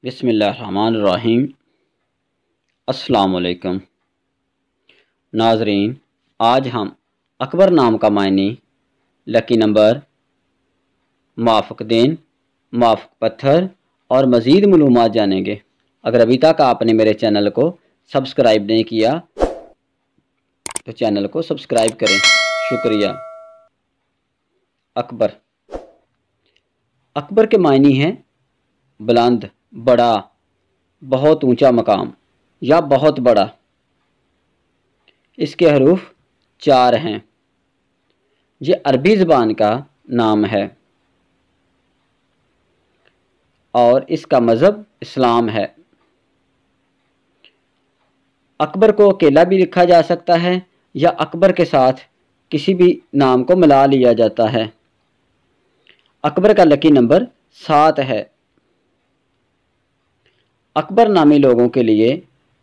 بسم اللہ الرحمن الرحیم۔ السلام علیکم ناظرین، آج ہم اکبر نام کا معنی، لکی نمبر، موافق دن، موافق پتھر اور مزید معلومات جانیں گے۔ اگر ابھی تک آپ نے میرے چینل کو سبسکرائب نہیں کیا تو چینل کو سبسکرائب کریں، شکریہ۔ اکبر، اکبر کے معنی ہیں بلند، بڑا، بہت اونچا مقام یا بہت بڑا۔ اس کے حروف 4 ہیں۔ یہ عربی زبان کا نام ہے اور اس کا مذہب اسلام ہے۔ اکبر کو اکیلا بھی لکھا جا سکتا ہے یا اکبر کے ساتھ کسی بھی نام کو ملا لیا جاتا ہے۔ اکبر کا لکی نمبر 7 ہے۔ اکبر نامی لوگوں کے لیے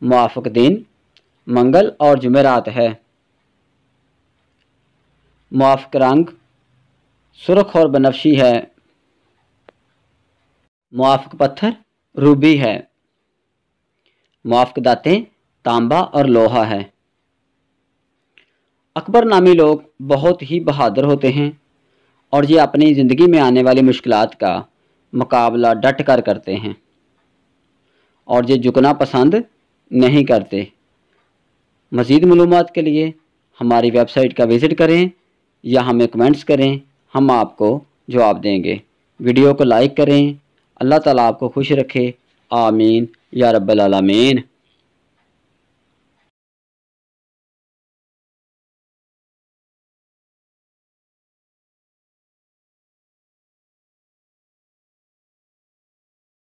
موافق دن منگل اور جمعرات ہے۔ موافق رنگ سرخ اور بنفشی ہے۔ موافق پتھر روبی ہے۔ موافق دھاتیں تانبا اور لوہا ہے۔ اکبر نامی لوگ بہت ہی بہادر ہوتے ہیں اور یہ اپنی زندگی میں آنے والی مشکلات کا مقابلہ ڈٹ کر کرتے ہیں اور یہ جھکنا پسند نہیں کرتے۔ مزید معلومات کے لیے ہماری ویب سائٹ کا وزٹ کریں یا ہمیں کمنٹس کریں، ہم آپ کو جواب دیں گے۔ ویڈیو کو لائک کریں۔ اللہ تعالیٰ آپ کو خوش رکھے، آمین یا رب العالمین۔